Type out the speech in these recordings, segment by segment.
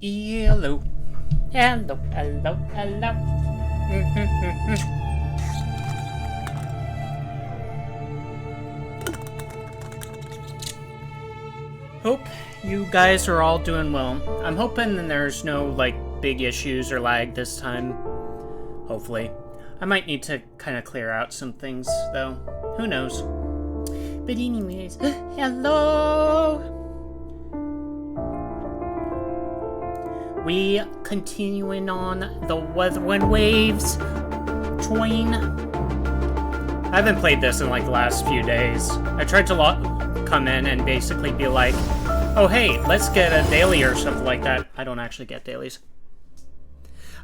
Hello. Hello, hello, hello. Hope you guys are all doing well. I'm hoping there's no, big issues or lag this time. Hopefully. I might need to kind of clear out some things, though. Who knows? But anyways, hello! We continuing on the Wuthering waves. Twine. I haven't played this in the last few days. I tried to come in and basically be like, oh hey, let's get a daily or something like that. I don't actually get dailies.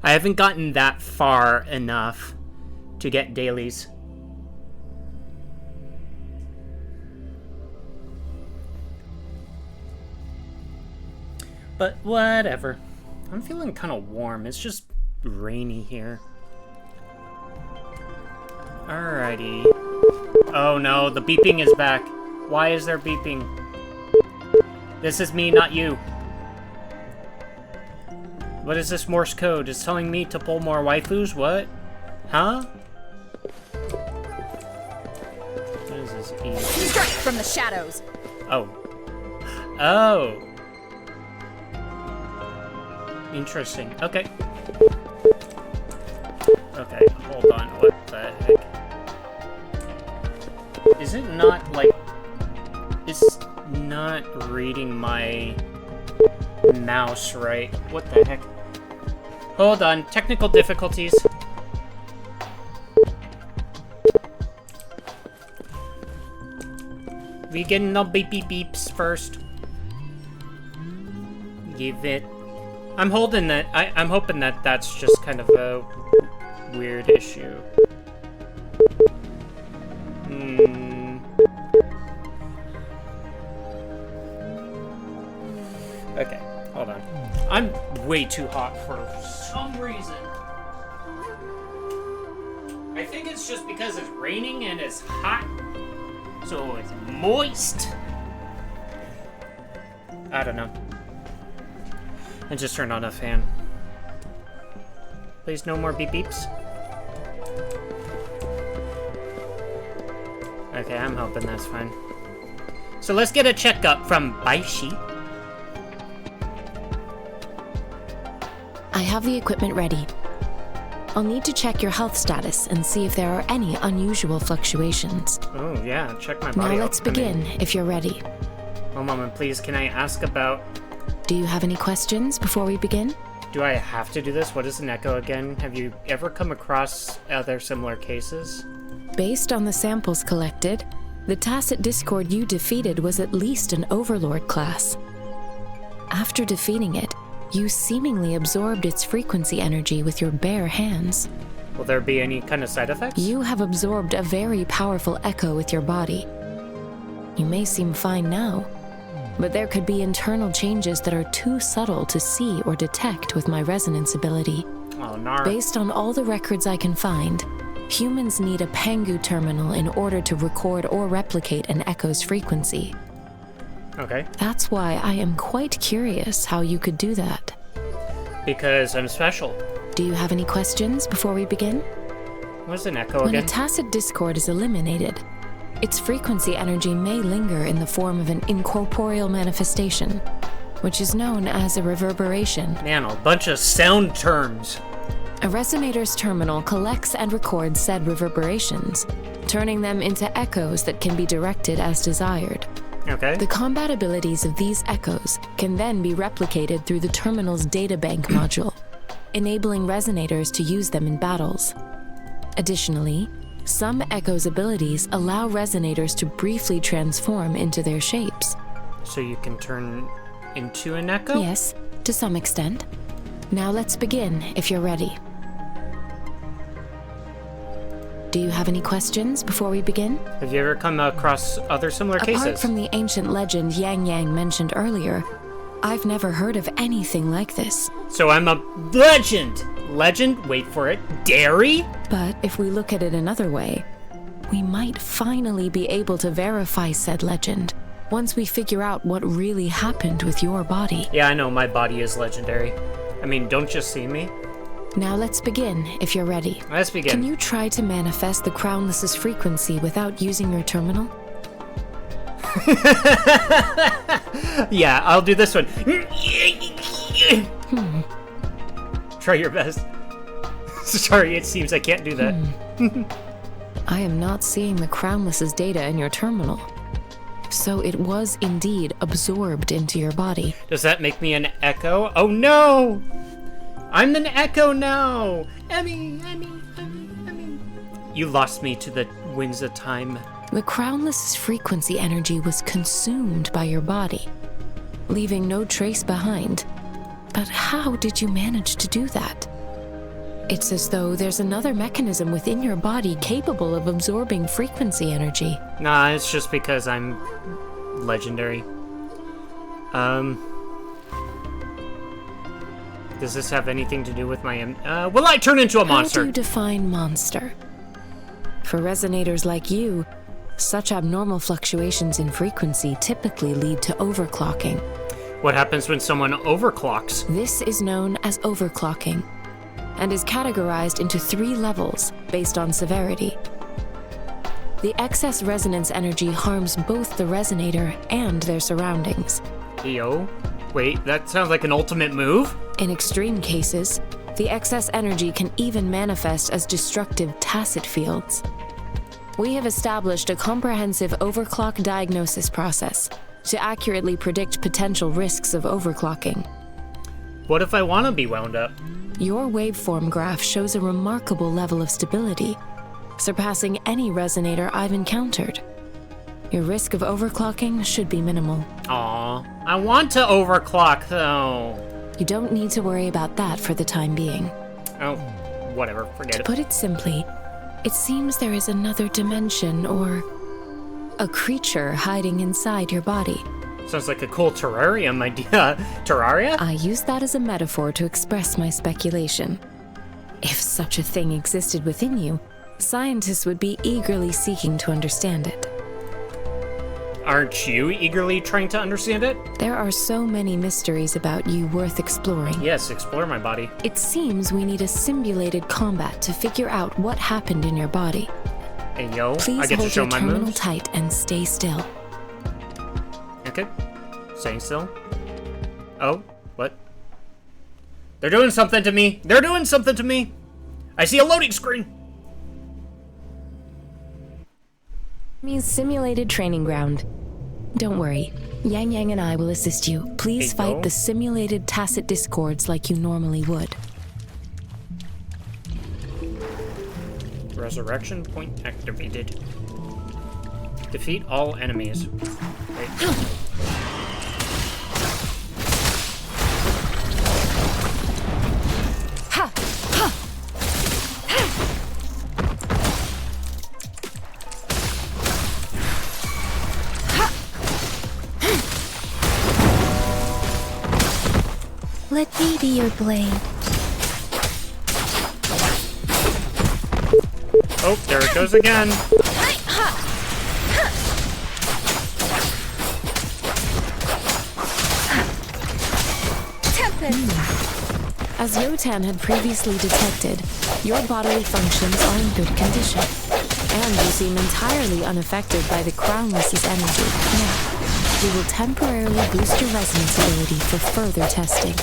I haven't gotten that far enough to get dailies. But whatever. I'm feeling kind of warm. It's just rainy here. Alrighty. Oh no, the beeping is back. Why is there beeping? This is me, not you. What is this Morse code? It's telling me to pull more waifus? What? Huh? What is this? Strike from the shadows. Oh. Oh. Interesting. Okay. Okay, hold on. What the heck? Is it not, it's not reading my mouse right? What the heck? Hold on. Technical difficulties. We getting no beep beep beeps first. Give it. I'm holding that. I'm hoping that that's just kind of a weird issue. Okay, hold on. I'm way too hot for some reason. I think it's just because it's raining and it's hot, so it's moist. I don't know. I just turned on a fan. Please, no more beep beeps. Okay, I'm hoping that's fine. So let's get a checkup from Baishi. I have the equipment ready. I'll need to check your health status and see if there are any unusual fluctuations. Oh yeah, check my body. Now let's begin, if you're ready. One moment, please. Can I ask about... Do you have any questions before we begin? Do I have to do this? What is an echo again? Have you ever come across other similar cases? Based on the samples collected, the Tacit Discord you defeated was at least an Overlord class. After defeating it, you seemingly absorbed its frequency energy with your bare hands. Will there be any kind of side effects? You have absorbed a very powerful echo with your body. You may seem fine now, but there could be internal changes that are too subtle to see or detect with my resonance ability. Oh, nar. Based on all the records I can find, humans need a Pangu terminal in order to record or replicate an echo's frequency. Okay. That's why I am quite curious how you could do that. Because I'm special. Do you have any questions before we begin? What's an echo When again? a Tacit Discord is eliminated, its frequency energy may linger in the form of an incorporeal manifestation, which is known as a reverberation. Man, a bunch of sound terms. A resonator's terminal collects and records said reverberations, turning them into echoes that can be directed as desired. Okay. The combat abilities of these echoes can then be replicated through the terminal's databank module, enabling resonators to use them in battles. Additionally, some echoes' abilities allow resonators to briefly transform into their shapes. So you can turn into an echo? Yes, to some extent. Now let's begin, if you're ready. Do you have any questions before we begin? Have you ever come across other similar cases? Apart from the ancient legend Yang Yang mentioned earlier, I've never heard of anything like this. So I'm a legend! Legend, wait for it, dairy? But if we look at it another way, we might finally be able to verify said legend once we figure out what really happened with your body. Yeah, I know my body is legendary. I mean, don't just see me. Now let's begin, if you're ready. Let's begin. Can you try to manifest the Crownless's frequency without using your terminal? Yeah, I'll do this one. Try your best. Sorry, it seems I can't do that. I am not seeing the Crownless's data in your terminal. So it was indeed absorbed into your body. Does that make me an echo? Oh no! I'm an echo now! Emmy. You lost me to the winds of time. The Crownless's frequency energy was consumed by your body, leaving no trace behind. But how did you manage to do that? It's as though there's another mechanism within your body capable of absorbing frequency energy. Nah, it's just because I'm legendary. Does this have anything to do with my... will I turn into a monster? How do you define monster? For resonators like you, such abnormal fluctuations in frequency typically lead to overclocking. What happens when someone overclocks? This is known as overclocking, and is categorized into 3 levels based on severity. The excess resonance energy harms both the resonator and their surroundings. Yo, wait, that sounds like an ultimate move? In extreme cases, the excess energy can even manifest as destructive tacit fields. We have established a comprehensive overclock diagnosis process to accurately predict potential risks of overclocking. What if I want to be wound up? Your waveform graph shows a remarkable level of stability, surpassing any resonator I've encountered. Your risk of overclocking should be minimal. Aw, I want to overclock though. You don't need to worry about that for the time being. Oh, whatever, forget To it. put it simply, it seems there is another dimension or a creature hiding inside your body. Sounds like a cool terrarium idea. Terraria? I use that as a metaphor to express my speculation. If such a thing existed within you, scientists would be eagerly seeking to understand it. Aren't you eagerly trying to understand it? There are so many mysteries about you worth exploring. Yes, explore my body. It seems we need a simulated combat to figure out what happened in your body. Hey yo, I Please get to hold show your my terminal moves. tight and stay still. Okay, staying still. Oh, what? They're doing something to me. They're doing something to me. I see a loading screen. Means simulated training ground. Don't worry. Yang Yang and I will assist you. Please Hey, fight yo. the simulated tacit discords like you normally would. Resurrection point activated. Defeat all enemies. Wait. Let me be your blade. Oh, there it goes again. As Yotan had previously detected, your bodily functions are in good condition, and you seem entirely unaffected by the Crownless's energy. Now, we will temporarily boost your resonance ability for further testing.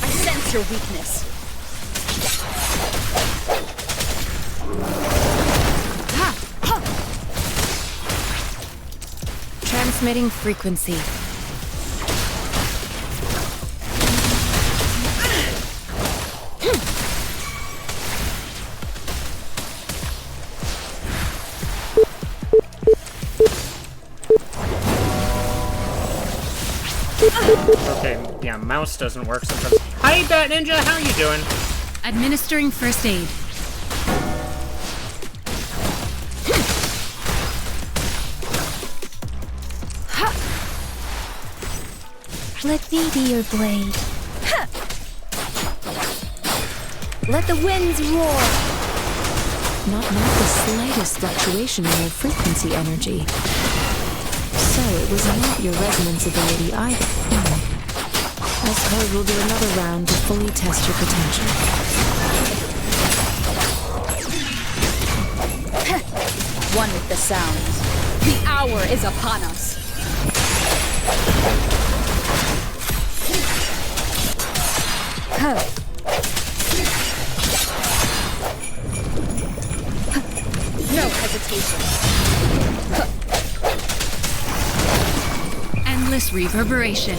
I sense your weakness. Transmitting frequency. Okay, yeah, mouse doesn't work sometimes. Hi, Bat Ninja, how are you doing? Administering first aid. Let me be your blade. Let the winds roar. not the slightest fluctuation in your frequency energy. So it was not your resonance ability either. I suppose we'll do another round to fully test your potential. One with the sounds. The hour is upon us. No hesitation. Endless reverberation.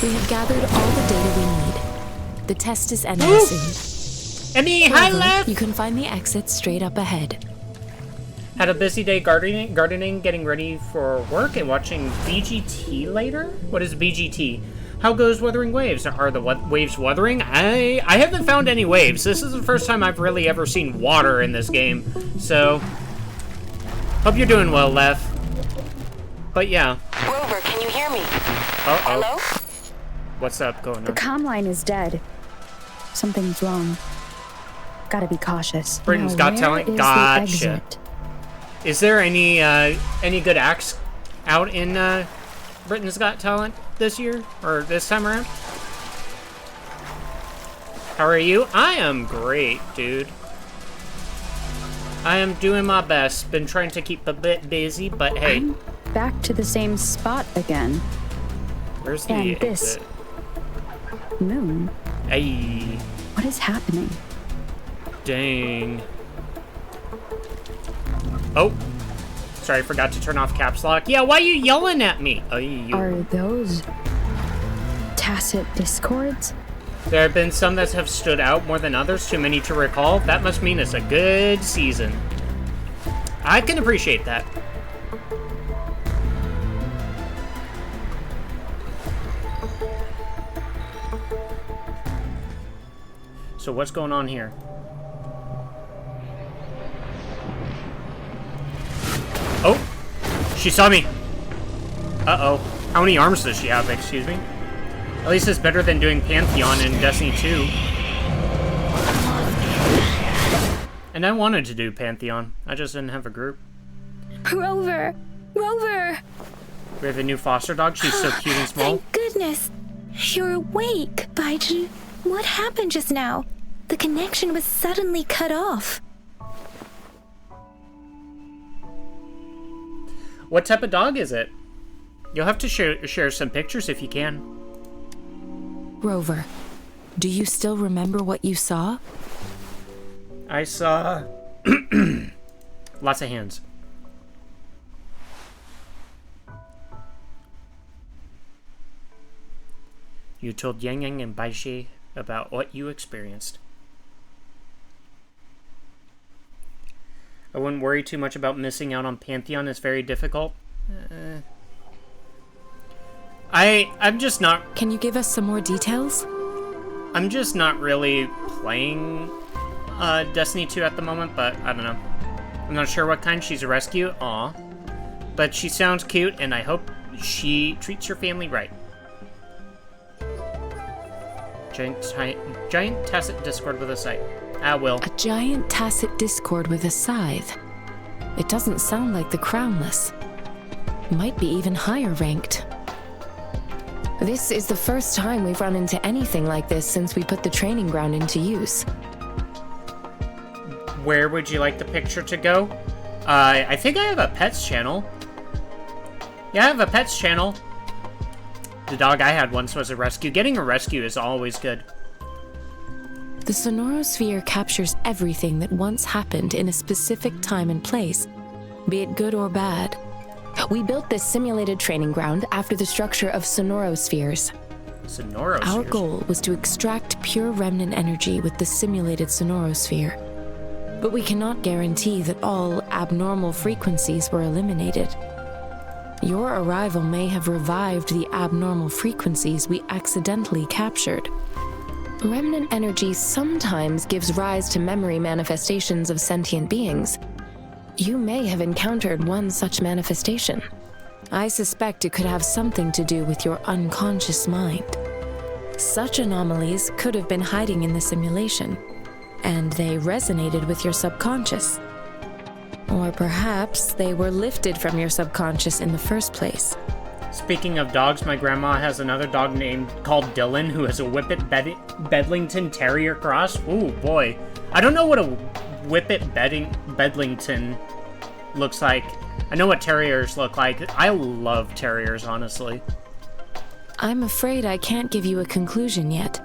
We have gathered all the data we need. The test is ending soon. Emmy, hi, However, left! you can find the exit straight up ahead. Had a busy day gardening, getting ready for work, and watching BGT later? What is BGT? How goes Wuthering Waves? Are the waves wuthering? I haven't found any waves. This is the first time I've really ever seen water in this game. So, hope you're doing well, Lef. But yeah. Rover, can you hear me? Uh-oh. Hello? What's up going on? The comm line is dead. Something's wrong. Gotta be cautious. Britain's Now, Got where Talent? is the Gotcha. exit? Is there any good acts out in Britain's Got Talent this year? Or this time around? How are you? I am great, dude. I am doing my best. Been trying to keep a bit busy, but hey. I'm back to the same spot again. Where's the And this exit? moon. Hey, What is happening? dang. Oh, sorry, I forgot to turn off caps lock. Yeah, why are you yelling at me? Are those tacit discords? There have been some that have stood out more than others, too many to recall. That must mean it's a good season. I can appreciate that. So what's going on here? Oh! She saw me! Uh-oh. How many arms does she have, excuse me? At least it's better than doing Pantheon in Destiny 2. And I wanted to do Pantheon. I just didn't have a group. Rover! Rover! We have a new foster dog. She's so cute and small. Thank goodness! You're awake, Baiji. What happened just now? The connection was suddenly cut off. What type of dog is it? You'll have to share some pictures if you can. Rover, do you still remember what you saw? I saw lots of hands. You told Yang Yang and Baishi about what you experienced. I wouldn't worry too much about missing out on Pantheon. It's very difficult. I'm just not... Can you give us some more details? I'm just not really playing Destiny 2 at the moment, but I don't know. I'm not sure what kind. She's a rescue. Aw. But she sounds cute, and I hope she treats her family right. Giant tacit discord with a scythe. I will. A giant tacit discord with a scythe. It doesn't sound like the Crownless. Might be even higher ranked. This is the first time we've run into anything like this since we put the training ground into use. Where would you like the picture to go? I think I have a pets channel. Yeah, I have a pets channel. The dog I had once was a rescue. Getting a rescue is always good. The sonorosphere captures everything that once happened in a specific time and place, be it good or bad. We built this simulated training ground after the structure of sonorospheres. Sonorospheres? Our goal was to extract pure remnant energy with the simulated sonorosphere. But we cannot guarantee that all abnormal frequencies were eliminated. Your arrival may have revived the abnormal frequencies we accidentally captured. Remnant energy sometimes gives rise to memory manifestations of sentient beings. You may have encountered one such manifestation. I suspect it could have something to do with your unconscious mind. Such anomalies could have been hiding in the simulation, and they resonated with your subconscious. Or perhaps they were lifted from your subconscious in the first place. Speaking of dogs, my grandma has another dog named called Dylan, who is a Whippet Bedlington Terrier cross. Ooh, boy. I don't know what a Whippet Bedlington looks like. I know what terriers look like. I love terriers, honestly. I'm afraid I can't give you a conclusion yet.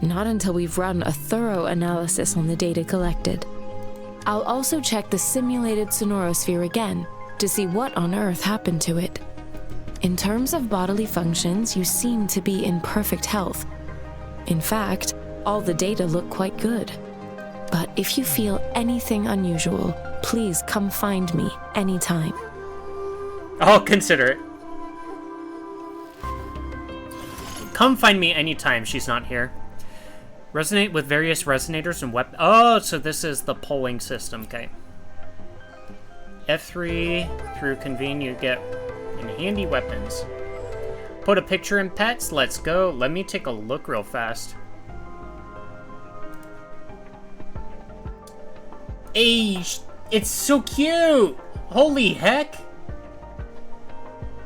Not until we've run a thorough analysis on the data collected. I'll also check the simulated sonorosphere again to see what on earth happened to it. In terms of bodily functions, you seem to be in perfect health. In fact, all the data look quite good. But if you feel anything unusual, please come find me anytime. I'll consider it. Come find me anytime she's not here. Resonate with various resonators and oh, so this is the polling system, okay. F3 through convene, you get in handy weapons. Put a picture in pets, let's go. Let me take a look real fast. Hey, it's so cute! Holy heck!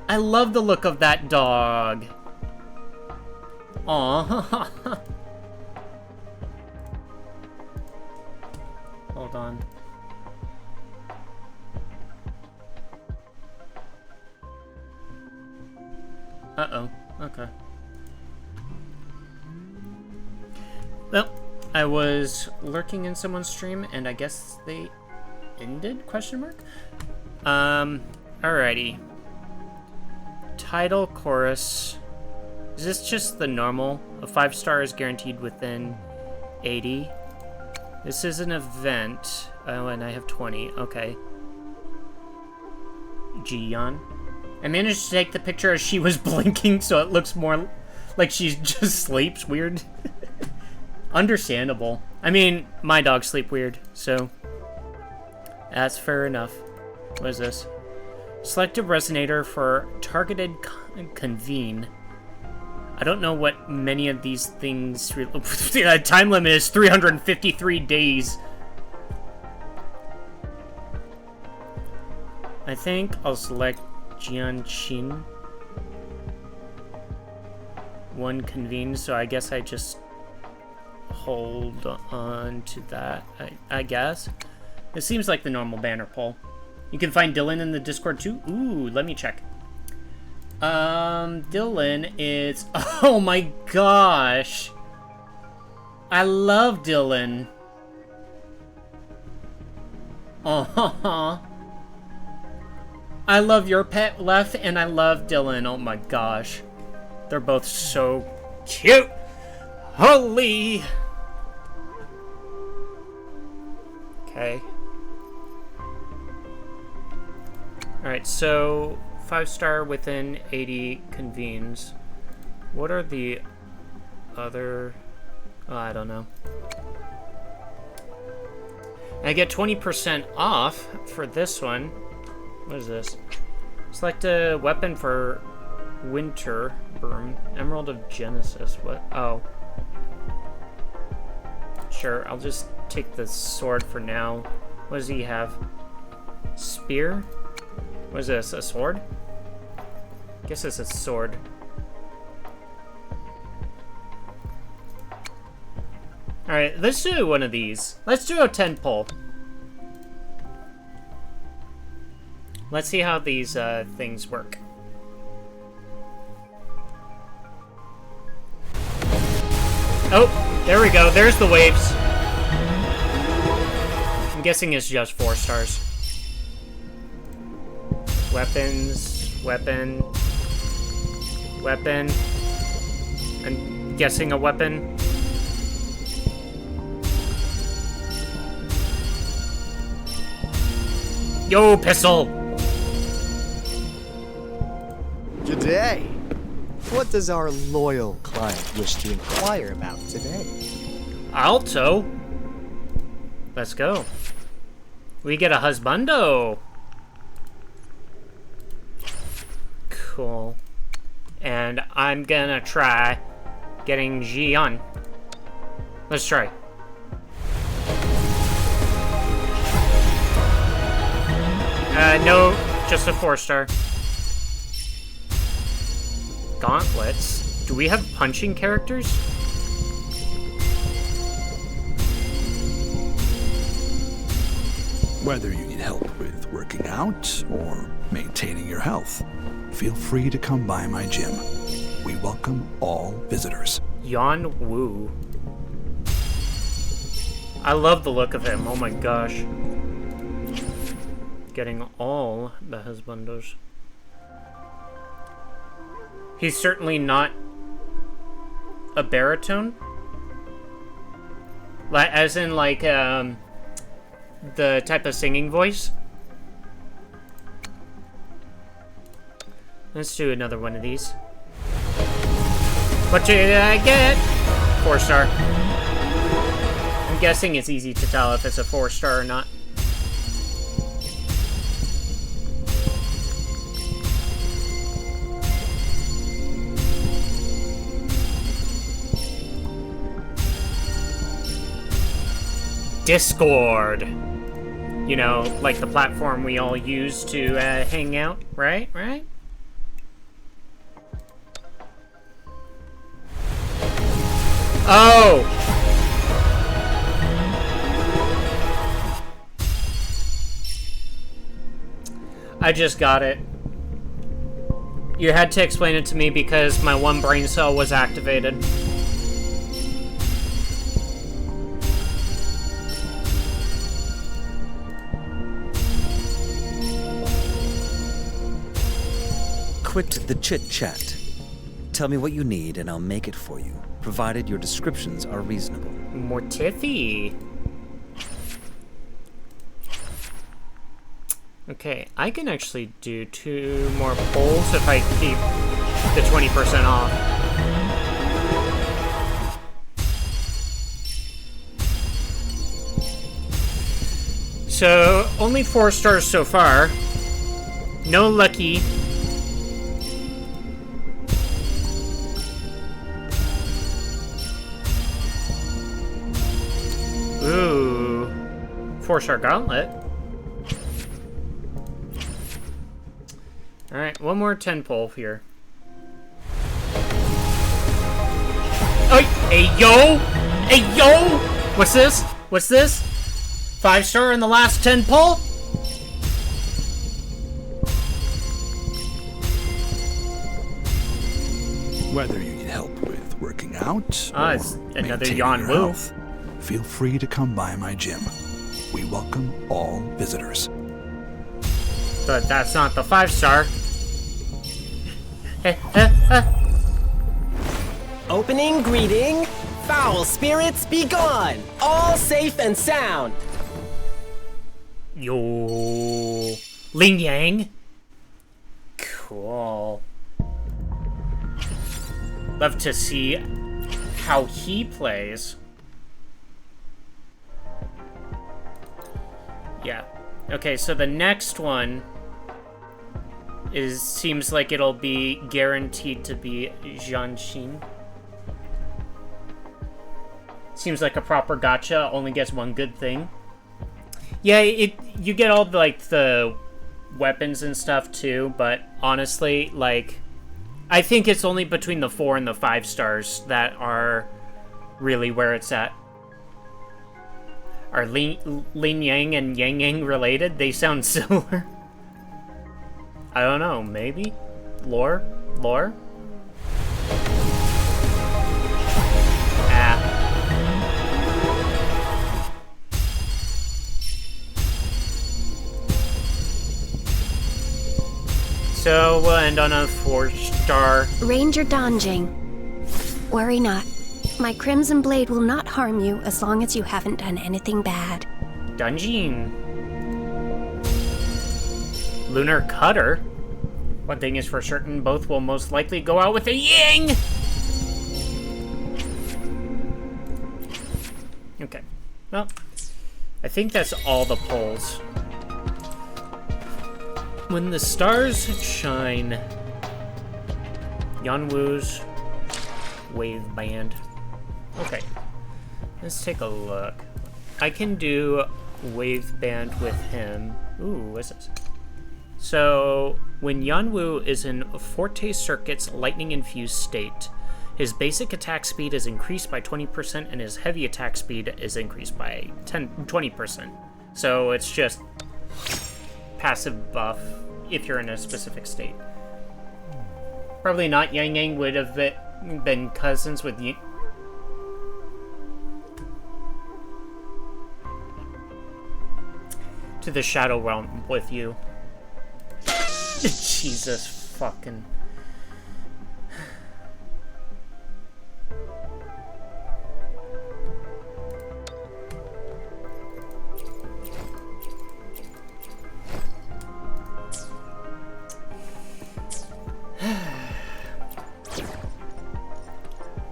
I love the look of that dog. Aww. Hold on. Uh-oh. Okay. Well, I was lurking in someone's stream, and I guess they ended? Question mark? Alrighty. Title, chorus. Is this just the normal? A 5-star is guaranteed within 80. This is an event. Oh, and I have 20. Okay. Jian. I managed to take the picture as she was blinking, so it looks more like she just sleeps weird. Understandable. I mean, my dogs sleep weird, so that's fair enough. What is this? Select a resonator for targeted convene. I don't know what many of these things... time limit is 353 days. I think I'll select Jianqin. One convene, so I guess I just hold on to that, I guess. It seems like the normal banner poll. You can find Dylan in the Discord too. Ooh, let me check. Dylan is... Oh my gosh! I love Dylan. Uh-huh. I love your pet left, and I love Dylan. Oh my gosh. They're both so cute. Holy! Okay. Alright, so 5-star within 80 convenes. What are the other... Oh, I don't know. I get 20% off for this one. What is this? Select a weapon for Winter Burn. Emerald of Genesis. What? Oh. Sure, I'll just take the sword for now. What does he have? Spear? What is this? A sword? I guess it's a sword. Alright, let's do one of these. Let's do a 10 pull. Let's see how these things work. Oh, there we go. There's the waves. I'm guessing it's just 4 stars. Weapons, weapon, weapon. I'm guessing a weapon. Yo, pistol! G'day! What does our loyal client wish to inquire about today? Alto? Let's go. We get a husbando. Cool. And I'm gonna try getting Jian. Let's try. No, just a 4-star. Gauntlets. Do we have punching characters? Whether you need help with working out or maintaining your health, feel free to come by my gym. We welcome all visitors. Yan Wu. I love the look of him. Oh my gosh. Getting all the husbandos. He's certainly not a baritone. As in, like, the type of singing voice. Let's do another one of these. What did I get? 4-star. I'm guessing it's easy to tell if it's a 4-star or not. Discord. You know, like the platform we all use to hang out, right? Right? Oh! I just got it. You had to explain it to me because my one brain cell was activated. Quit the chit-chat. Tell me what you need and I'll make it for you, provided your descriptions are reasonable. Mortifi. Okay, I can actually do 2 more polls if I keep the 20% off. So, only 4 stars so far. No lucky. Ooh. 4-star gauntlet. Alright, one more 10 pull here. Oh, hey yo! Hey yo! What's this? What's this? 5-star in the last 10 pull? Whether you need help with working out It's or another maintaining Yan your Wu. health, feel free to come by my gym. We welcome all visitors. But that's not the 5-star. Opening greeting. Foul spirits be gone. All safe and sound. Yo. Ling Yang. Cool. Love to see how he plays. Yeah. Okay, so the next one seems like it'll be guaranteed to be Jianxin. Seems like a proper gacha, only gets one good thing. Yeah, you get all the weapons and stuff too, but honestly, like, I think it's only between the 4 and the 5 stars that are really where it's at. Are Lin Yang and Yang Yang related? They sound similar. I don't know, maybe? Lore? Ah. So we'll end on a 4-star. Ranger Donjing. Worry not. My Crimson Blade will not harm you as long as you haven't done anything bad. Dungeon. Lunar Cutter. One thing is for certain, both will most likely go out with a Ying! Okay. Well, I think that's all the polls. When the stars shine, Yan Wu's wave band. Okay, let's take a look. I can do wave band with him. Ooh, what's this? So, when Yanwu is in Forte Circuit's lightning-infused state, his basic attack speed is increased by 20% and his heavy attack speed is increased by 20%. So it's just passive buff if you're in a specific state. Probably not. Yang Yang would have been cousins with to the Shadow Realm with you. Jesus fucking...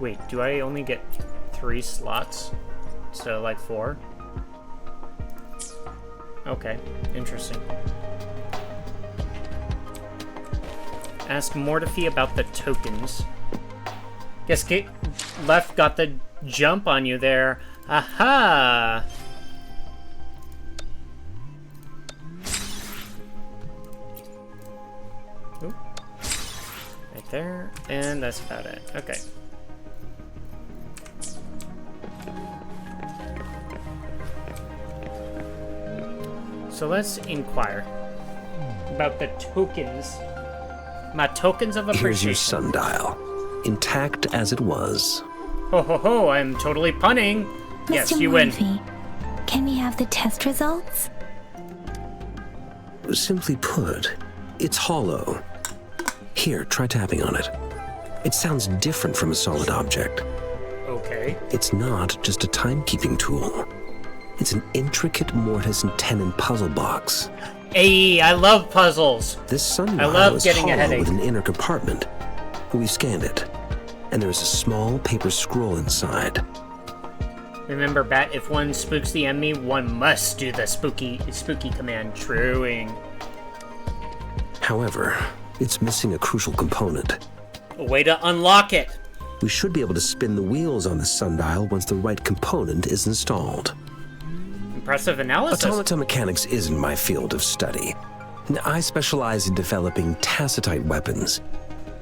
Wait, do I only get 3 slots? So, like 4? Okay, interesting. Ask Mortifee about the tokens. Guess Left got the jump on you there. Aha! Oop. Right there, and that's about it. Okay. So let's inquire about the tokens. My tokens of appreciation. Here's your sundial, intact as it was. Ho ho ho, I'm totally punning. Yes, you win. Can we have the test results? Simply put, it's hollow. Here, try tapping on it. It sounds different from a solid object. Okay. It's not just a timekeeping tool. It's an intricate mortise and tenon puzzle box. Hey, I love puzzles. This sundial I love is getting a hollow headache. with an inner compartment. We scanned it, and there is a small paper scroll inside. Remember, Bat, if one spooks the enemy, one must do the spooky command. Truing. However, it's missing a crucial component. A way to unlock it. We should be able to spin the wheels on the sundial once the right component is installed. Impressive analysis. Automata mechanics isn't my field of study. I specialize in developing tacitite weapons,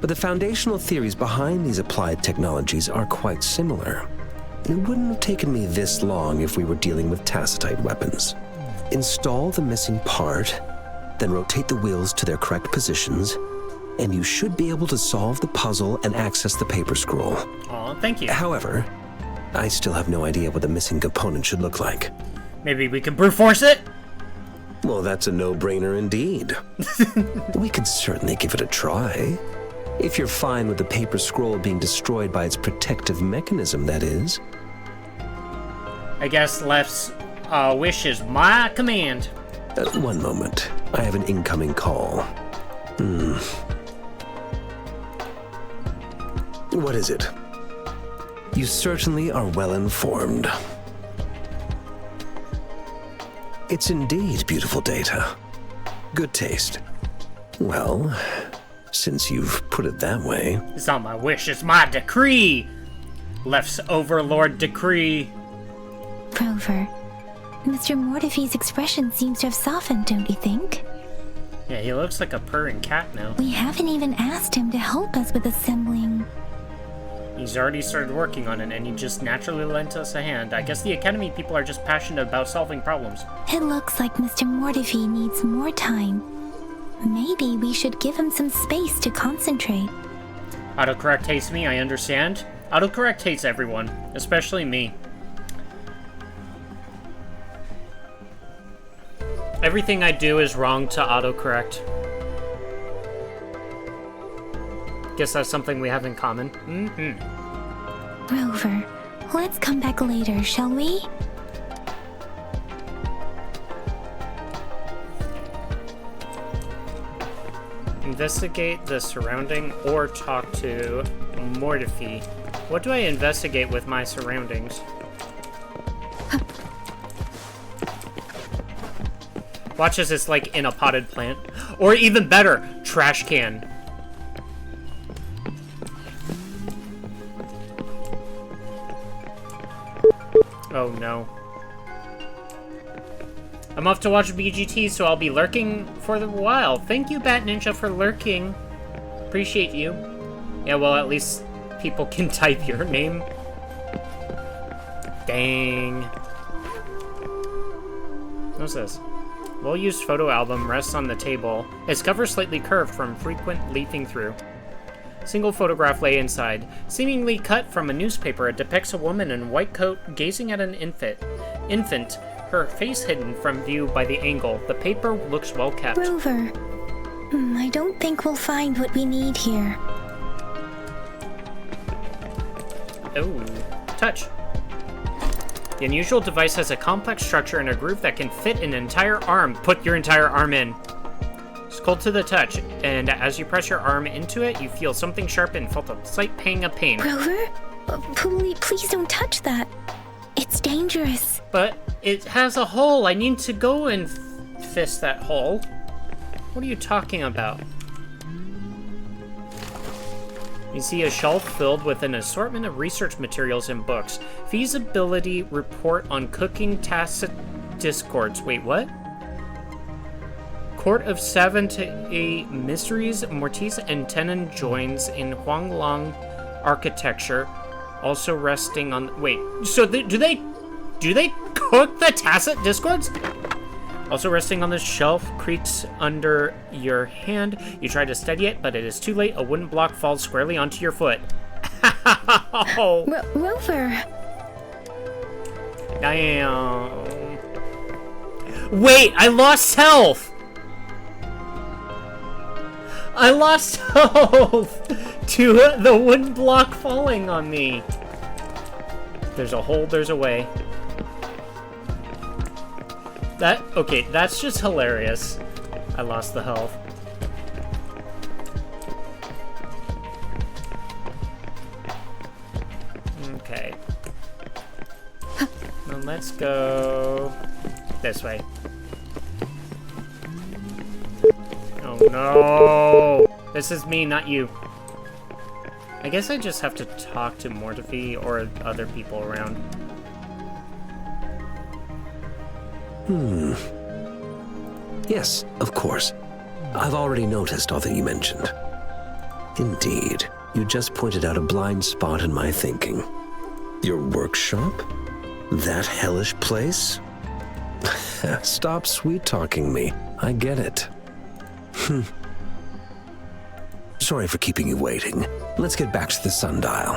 but the foundational theories behind these applied technologies are quite similar. It wouldn't have taken me this long if we were dealing with tacitite weapons. Install the missing part, then rotate the wheels to their correct positions, and you should be able to solve the puzzle and access the paper scroll. Aw, thank you. However, I still have no idea what the missing component should look like. Maybe we can brute force it? Well, that's a no-brainer indeed. We could certainly give it a try. If you're fine with the paper scroll being destroyed by its protective mechanism, that is. I guess Left's wish is my command. One moment. I have an incoming call. What is it? You certainly are well informed. It's indeed beautiful data. Good taste. Well, since you've put it that way... It's not my wish, it's my decree! Left's overlord decree. Rover, Mr. Mortifee's expression seems to have softened, don't you think? Yeah, he looks like a purring cat now. We haven't even asked him to help us with assembling. He's already started working on it, and he just naturally lent us a hand. I guess the Academy people are just passionate about solving problems. It looks like Mr. Mortifee needs more time. Maybe we should give him some space to concentrate. Autocorrect hates me, I understand. Autocorrect hates everyone, especially me. Everything I do is wrong to autocorrect. Guess that's something we have in common. Rover, let's come back later, shall we? Investigate the surrounding or talk to Mortifee. What do I investigate with my surroundings? Watch as it's like in a potted plant. Or even better, trash can. Oh no. I'm off to watch BGT, so I'll be lurking for a while. Thank you, Bat Ninja, for lurking. Appreciate you. Yeah, well, at least people can type your name. Dang. What's this? Well-used photo album rests on the table. Its cover slightly curved from frequent leafing through. Single photograph lay inside. Seemingly cut from a newspaper, it depicts a woman in a white coat gazing at an infant, her face hidden from view by the angle. The paper looks well kept. Rover, I don't think we'll find what we need here. Oh, touch. The unusual device has a complex structure and a groove that can fit an entire arm. Put your entire arm in. Scald to the touch, and as you press your arm into it, you feel something sharp and felt a slight pang of pain. Rover, please don't touch that. It's dangerous. But it has a hole. I need to go and fist that hole. What are you talking about? You see a shelf filled with an assortment of research materials and books. Feasibility report on cooking tacit discords. Wait, what? Court of Savante Mysteries, Mortise and Tenon joins in Huanglong architecture, also resting on... Wait, so do they cook the tacit discords? Also resting on the shelf, creaks under your hand. You try to steady it, but it is too late. A wooden block falls squarely onto your foot. Rover. Damn. Wait, I lost health! I lost health to the wooden block falling on me. There's a hole, there's a way. Okay, that's just hilarious. I lost the health. Okay. Now let's go this way. Oh no! This is me, not you. I guess I just have to talk to Mortifi or other people around. Yes, of course. I've already noticed all that you mentioned. Indeed, you just pointed out a blind spot in my thinking. Your workshop? That hellish place? Stop sweet-talking me. I get it. Sorry for keeping you waiting. Let's get back to the sundial.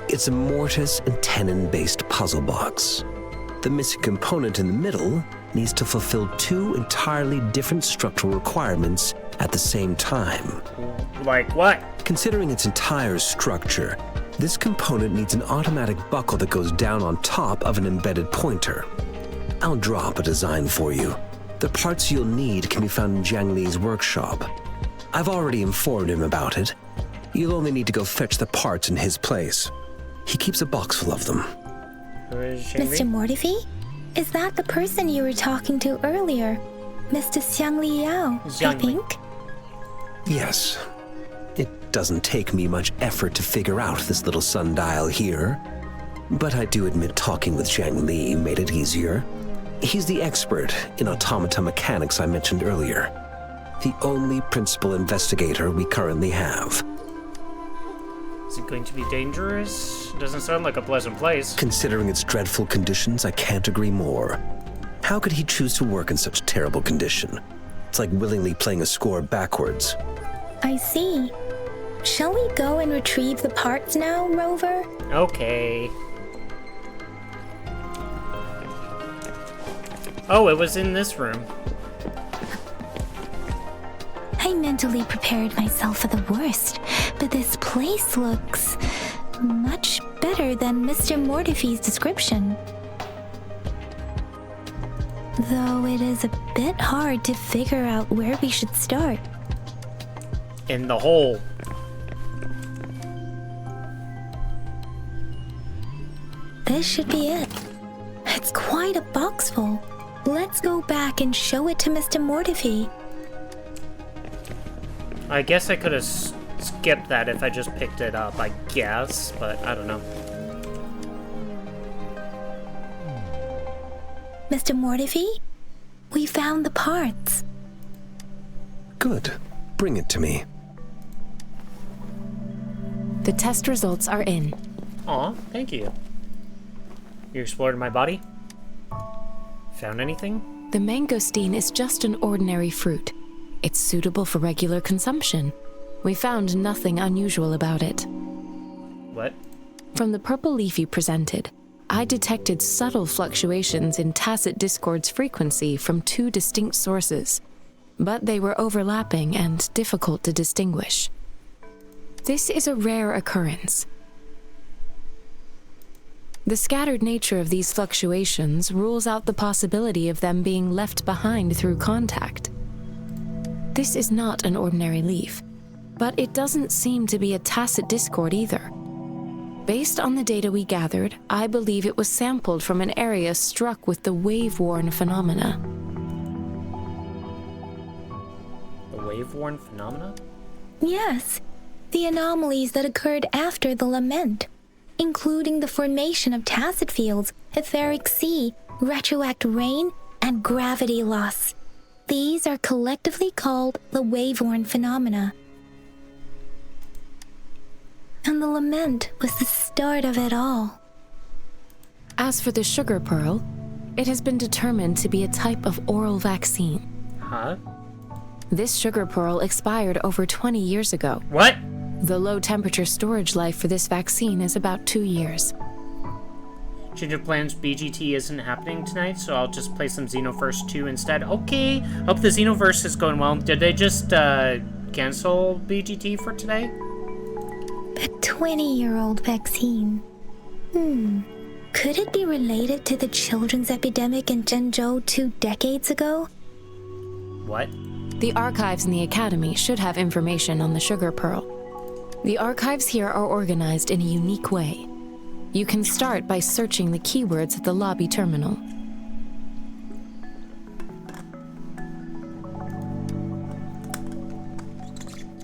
It's a Mortis and Tenon-based puzzle box. The missing component in the middle needs to fulfill two entirely different structural requirements at the same time. Like what? Considering its entire structure, this component needs an automatic buckle that goes down on top of an embedded pointer. I'll draw up a design for you. The parts you'll need can be found in Jiang Li's workshop. I've already informed him about it. You'll only need to go fetch the parts in his place. He keeps a box full of them. Mr. Mortifi? Is that the person you were talking to earlier? Mr. Xiang Li Yao, I think? Yes. It doesn't take me much effort to figure out this little sundial here. But I do admit talking with Jiang Li made it easier. He's the expert in automata mechanics I mentioned earlier. The only principal investigator we currently have. Is it going to be dangerous? Doesn't sound like a pleasant place. Considering its dreadful conditions, I can't agree more. How could he choose to work in such terrible condition? It's like willingly playing a score backwards. I see. Shall we go and retrieve the parts now, Rover? Okay. Oh, it was in this room. I mentally prepared myself for the worst, but this place looks much better than Mr. Mortifi's description. Though it is a bit hard to figure out where we should start. In the hole. This should be it. It's quite a box full. Let's go back and show it to Mr. Mortifi. I guess I could have skipped that if I just picked it up, I guess, but I don't know. Mr. Mortifi, we found the parts. Good. Bring it to me. The test results are in. Aw, thank you. You explored my body? Found anything? The mangosteen is just an ordinary fruit. It's suitable for regular consumption. We found nothing unusual about it. What? From the purple leaf you presented, I detected subtle fluctuations in tacit discord's frequency from 2 distinct sources, but they were overlapping and difficult to distinguish. This is a rare occurrence. The scattered nature of these fluctuations rules out the possibility of them being left behind through contact. This is not an ordinary leaf, but it doesn't seem to be a tacit discord either. Based on the data we gathered, I believe it was sampled from an area struck with the wave-worn phenomena. The wave-worn phenomena? Yes, the anomalies that occurred after the lament, including the formation of tacit fields, etheric sea, retroact rain, and gravity loss. These are collectively called the wave-worn phenomena. And the lament was the start of it all. As for the sugar pearl, it has been determined to be a type of oral vaccine. Huh? This sugar pearl expired over 20 years ago. What? The low temperature storage life for this vaccine is about 2 years. Change of plans, BGT isn't happening tonight, so I'll just play some Xenoverse 2 instead. Okay, hope the Xenoverse is going well. Did they just cancel BGT for today? A 20-year-old vaccine. Could it be related to the children's epidemic in Zhengzhou 2 decades ago? What? The archives in the Academy should have information on the sugar pearl. The archives here are organized in a unique way. You can start by searching the keywords at the lobby terminal.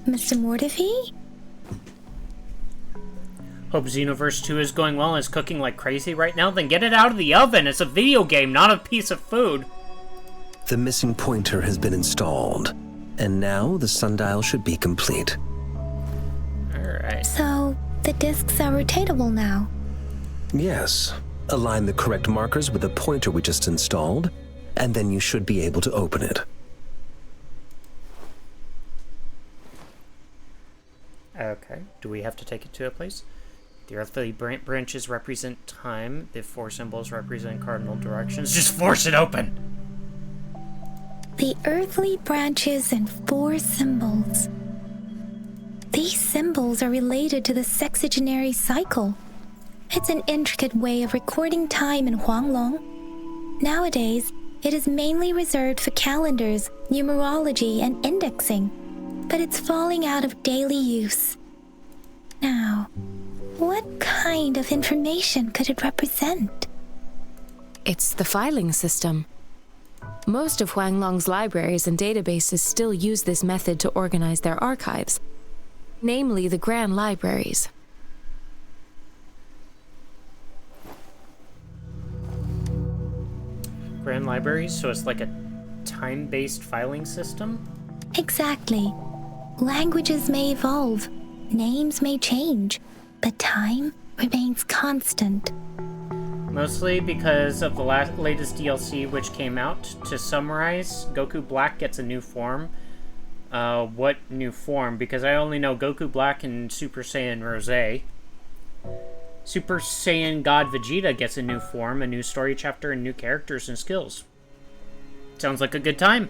Mr. Mortifi? Hope Xenoverse 2 is going well and is cooking like crazy right now. Then get it out of the oven. It's a video game, not a piece of food. The missing pointer has been installed, and now the sundial should be complete. Alright. So, the discs are rotatable now. Yes. Align the correct markers with the pointer we just installed, and then you should be able to open it. Okay. Do we have to take it to a place? The earthly branches represent time. The 4 symbols represent cardinal directions. Just force it open! The earthly branches and 4 symbols. These symbols are related to the sexagenary cycle. It's an intricate way of recording time in Huanglong. Nowadays, it is mainly reserved for calendars, numerology, and indexing, but it's falling out of daily use. Now, what kind of information could it represent? It's the filing system. Most of Huanglong's libraries and databases still use this method to organize their archives, namely the Grand Libraries. Grand Libraries, so it's like a time-based filing system? Exactly. Languages may evolve, names may change, but time remains constant. Mostly because of the latest DLC which came out. To summarize, Goku Black gets a new form. What new form? Because I only know Goku Black and Super Saiyan Rose. Super Saiyan God Vegeta gets a new form, a new story chapter, and new characters and skills. Sounds like a good time.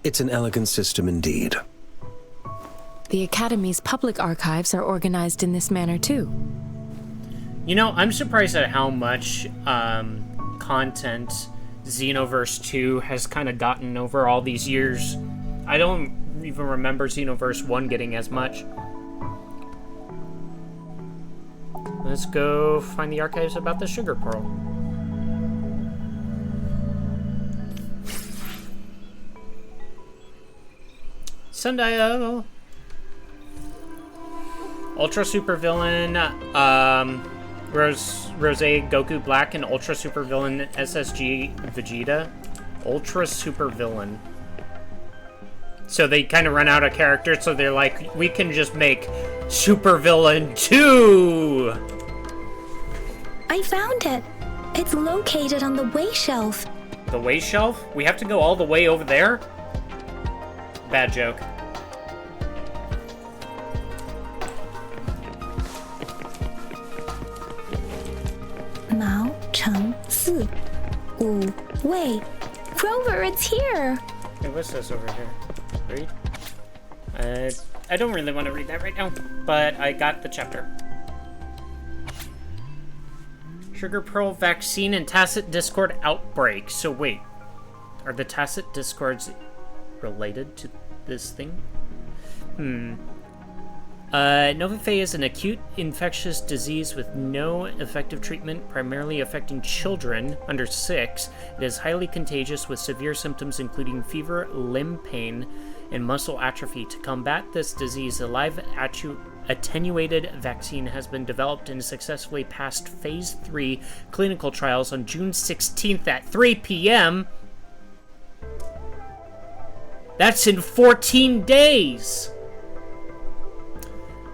It's an elegant system indeed. The Academy's public archives are organized in this manner too. You know, I'm surprised at how much content Xenoverse 2 has kind of gotten over all these years. I don't even remember Xenoverse 1 getting as much. Let's go find the archives about the Sugar Pearl. Sundial. Ultra Super Villain. Rose, Goku Black, and Ultra Supervillain SSG Vegeta. Ultra Supervillain. So they kind of run out of characters, so they're like, we can just make Supervillain 2! I found it. It's located on the way shelf. The way shelf? We have to go all the way over there? Bad joke. Mao Cheng Si. Wu Wei. Rover, it's here! Hey, what's this over here? Read? I don't really want to read that right now, but I got the chapter. Sugar Pearl Vaccine and Tacit Discord Outbreak. So wait, are the Tacit Discords related to this thing? Novafay is an acute infectious disease with no effective treatment, primarily affecting children under 6. It is highly contagious with severe symptoms including fever, limb pain, and muscle atrophy. To combat this disease, a live attenuated vaccine has been developed and successfully passed Phase 3 clinical trials on June 16th at 3 p.m. That's in 14 days!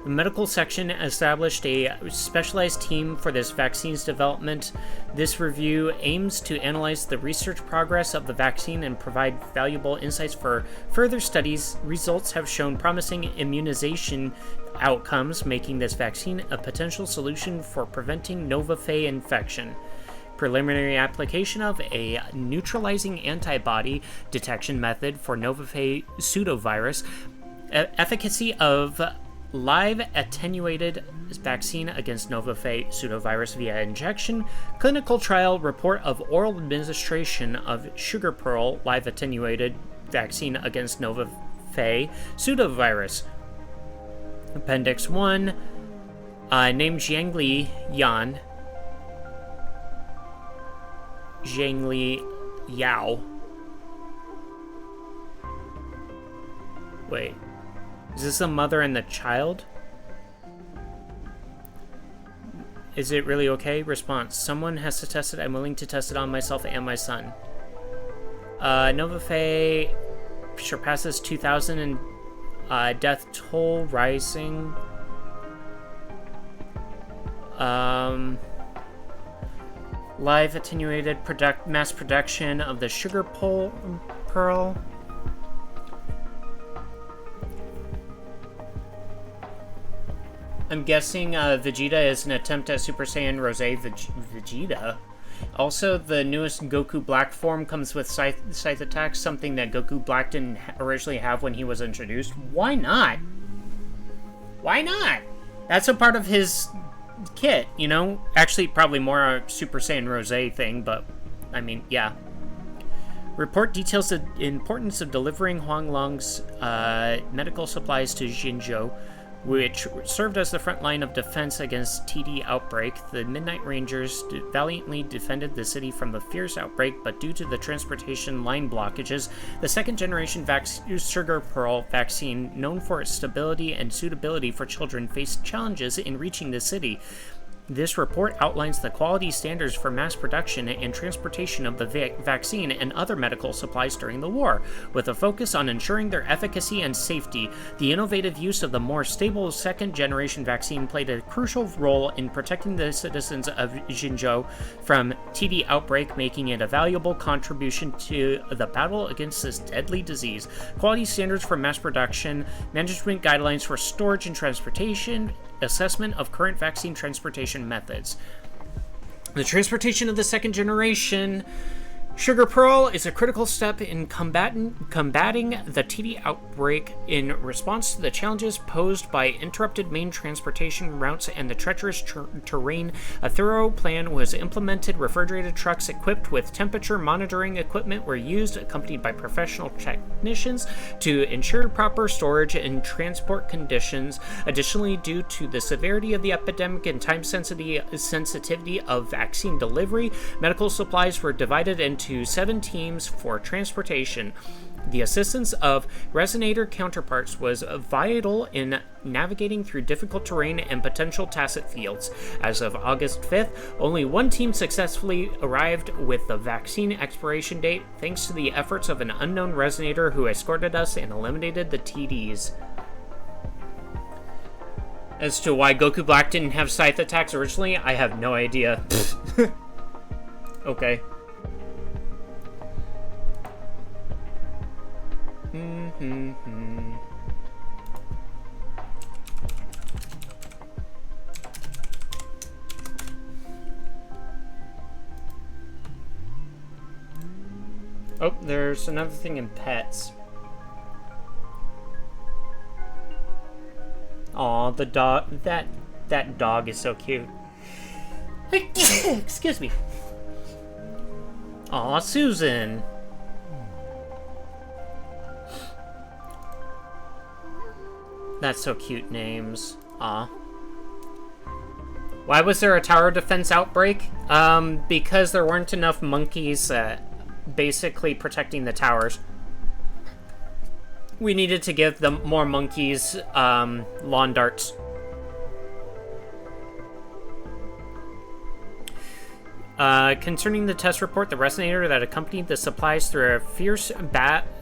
The medical section established a specialized team for this vaccine's development. This review aims to analyze the research progress of the vaccine and provide valuable insights for further studies. Results have shown promising immunization outcomes, making this vaccine a potential solution for preventing Novafay infection. Preliminary application of a neutralizing antibody detection method for Novafay pseudovirus. Efficacy of live attenuated vaccine against Novafay pseudovirus via injection. Clinical trial report of oral administration of Sugar Pearl live attenuated vaccine against Novafay pseudovirus. Appendix 1. Named Zhangli Yan. Zhangli Yao. Wait. Is this the mother and the child? Is it really okay? Response. Someone has to test it. I'm willing to test it on myself and my son. Novafay surpasses 2,000 and death toll rising. Live attenuated mass production of the Sugar Pearl. I'm guessing Vegeta is an attempt at Super Saiyan Rose Vegeta. Also, the newest Goku Black form comes with scythe attacks, something that Goku Black didn't originally have when he was introduced. Why not? Why not? That's a part of his kit, you know? Actually, probably more a Super Saiyan Rose thing, but, I mean, yeah. Report details the importance of delivering Huanglong's medical supplies to Jinzhou, which served as the front line of defense against TD outbreak. The Midnight Rangers valiantly defended the city from the fierce outbreak, but due to the transportation line blockages, the second-generation Sugar Pearl vaccine, known for its stability and suitability for children, faced challenges in reaching the city. This report outlines the quality standards for mass production and transportation of the vaccine and other medical supplies during the war, with a focus on ensuring their efficacy and safety. The innovative use of the more stable second-generation vaccine played a crucial role in protecting the citizens of Jinzhou from TD outbreak, making it a valuable contribution to the battle against this deadly disease. Quality standards for mass production, management guidelines for storage and transportation, assessment of current vaccine transportation methods. The transportation of the second generation Sugar Pearl is a critical step in combating the TD outbreak. In response to the challenges posed by interrupted main transportation routes and the treacherous terrain, a thorough plan was implemented. Refrigerated trucks equipped with temperature monitoring equipment were used, accompanied by professional technicians, to ensure proper storage and transport conditions. Additionally, due to the severity of the epidemic and time sensitivity of vaccine delivery, medical supplies were divided into 7 teams for transportation. The assistance of resonator counterparts was vital in navigating through difficult terrain and potential tacit fields. As of August 5th, only one team successfully arrived with the vaccine expiration date, thanks to the efforts of an unknown resonator who escorted us and eliminated the TDs. As to why Goku Black didn't have scythe attacks originally, I have no idea. Okay. Oh, there's another thing in pets. Aw, the dog. That dog is so cute. Excuse me. Aw, Susan. That's so cute names. Aw. Why was there a tower defense outbreak? Because there weren't enough monkeys basically protecting the towers. We needed to give them more monkeys lawn darts. Concerning the test report, the resonator that accompanied the supplies through a fierce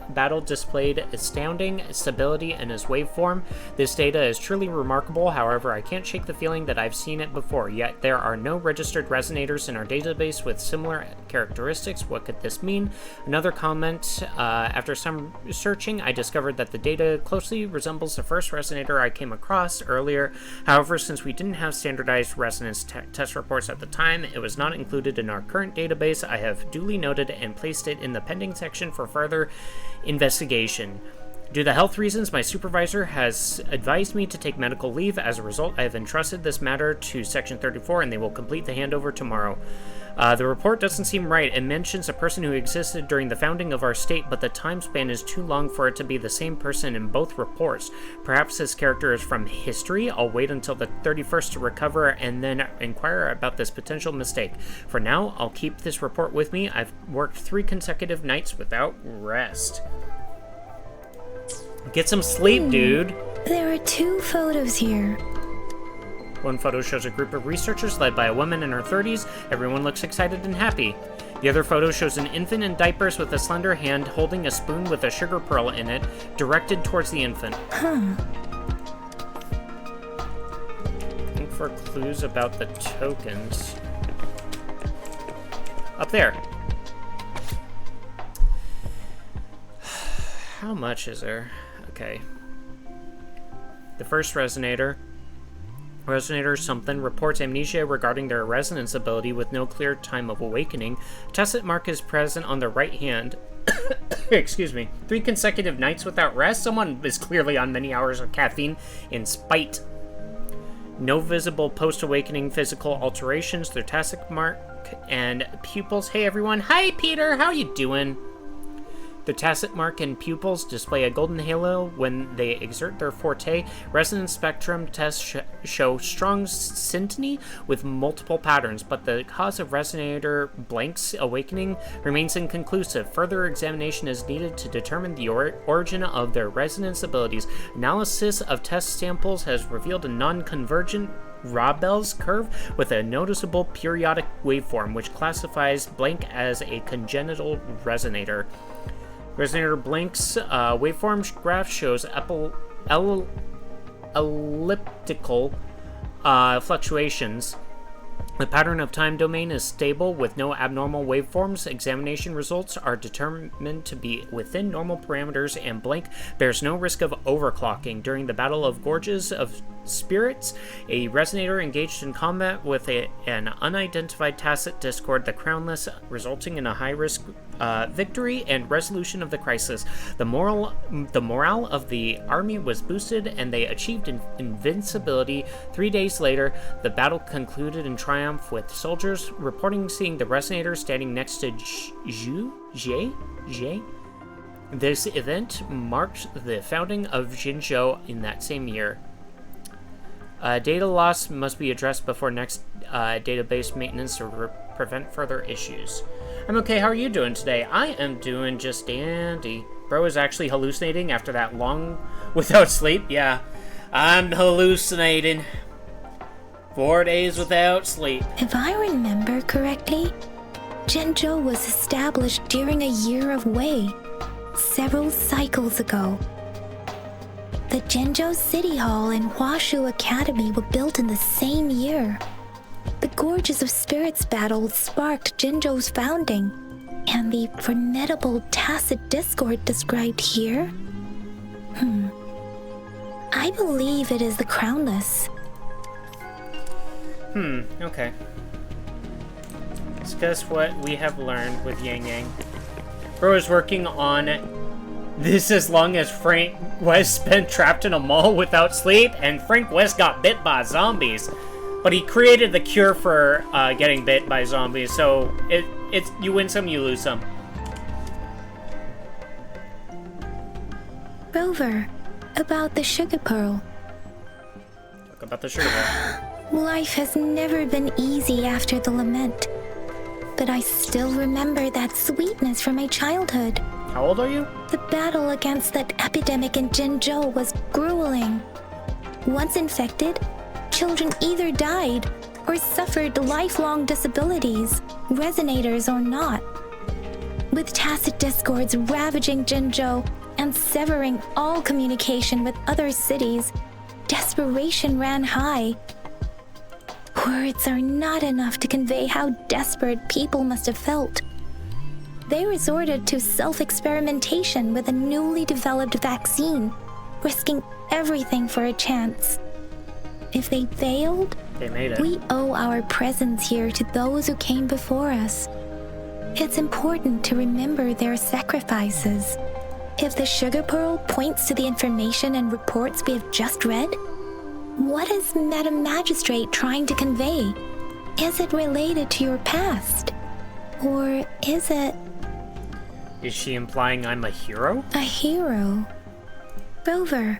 battle displayed astounding stability in its waveform. This data is truly remarkable, however, I can't shake the feeling that I've seen it before, yet there are no registered resonators in our database with similar characteristics. What could this mean? Another comment, after some searching, I discovered that the data closely resembles the first resonator I came across earlier. However, since we didn't have standardized resonance test reports at the time, it was not included in our current database. I have duly noted and placed it in the pending section for further investigation. Due to health reasons, my supervisor has advised me to take medical leave. As a result, I have entrusted this matter to Section 34, and they will complete the handover tomorrow. The report doesn't seem right. It mentions a person who existed during the founding of our state, but the time span is too long for it to be the same person in both reports. Perhaps this character is from history. I'll wait until the 31st to recover and then inquire about this potential mistake. For now, I'll keep this report with me. I've worked 3 consecutive nights without rest. Get some sleep, dude. There are 2 photos here. One photo shows a group of researchers led by a woman in her 30s. Everyone looks excited and happy. The other photo shows an infant in diapers with a slender hand holding a spoon with a sugar pearl in it, directed towards the infant. Look for clues about the tokens. Up there. How much is there? Okay. The first resonator. Resonator something reports amnesia regarding their resonance ability with no clear time of awakening. Tacit mark is present on the right hand. Excuse me. 3 consecutive nights without rest? Someone is clearly on many hours of caffeine in spite. No visible post-awakening physical alterations. Their tacit mark and pupils. Hey everyone. Hi Peter, how you doing? The tacit mark and pupils display a golden halo when they exert their forte. Resonance spectrum tests show strong syntony with multiple patterns, but the cause of resonator blank's awakening remains inconclusive. Further examination is needed to determine the origin of their resonance abilities. Analysis of test samples has revealed a non-convergent Rabel's curve with a noticeable periodic waveform, which classifies blank as a congenital resonator. Resonator Blank's waveform graph shows elliptical fluctuations. The pattern of time domain is stable with no abnormal waveforms. Examination results are determined to be within normal parameters, and Blank bears no risk of overclocking. During the Battle of Gorges of Spirits, a resonator engaged in combat with an unidentified tacit discord, the Crownless, resulting in a high-risk victory and resolution of the crisis. The morale of the army was boosted, and they achieved invincibility. 3 days later, the battle concluded in triumph, with soldiers reporting seeing the resonator standing next to Jie. This event marked the founding of Jinzhou in that same year. Data loss must be addressed before next database maintenance to prevent further issues. I'm okay, how are you doing today? I am doing just dandy. Bro is actually hallucinating after that long without sleep? Yeah, I'm hallucinating. 4 days without sleep. If I remember correctly, Zhenzhou was established during a year of Wei, several cycles ago. The Zhenzhou City Hall and Huashu Academy were built in the same year. The Gorges of Spirits battle sparked Zhenzhou's founding, and the formidable tacit discord described here? I believe it is the Crownless. Okay. Discuss what we have learned with Yang Yang. Bro is working on this as long as Frank West spent trapped in a mall without sleep, and Frank West got bit by zombies. But he created the cure for getting bit by zombies, so it's you win some, you lose some. Rover, about the sugar pearl. Talk about the sugar pearl. Life has never been easy after the lament, but I still remember that sweetness from my childhood. How old are you? The battle against that epidemic in Zhenzhou was grueling. Once infected, children either died or suffered lifelong disabilities, resonators or not. With tacit discords ravaging Zhenzhou and severing all communication with other cities, desperation ran high. Words are not enough to convey how desperate people must have felt. They resorted to self-experimentation with a newly developed vaccine, risking everything for a chance. If they failed, they made it. We owe our presence here to those who came before us. It's important to remember their sacrifices. If the sugar pearl points to the information and reports we have just read, what is Madam Magistrate trying to convey? Is it related to your past? Or is it... Is she implying I'm a hero? A hero? Rover,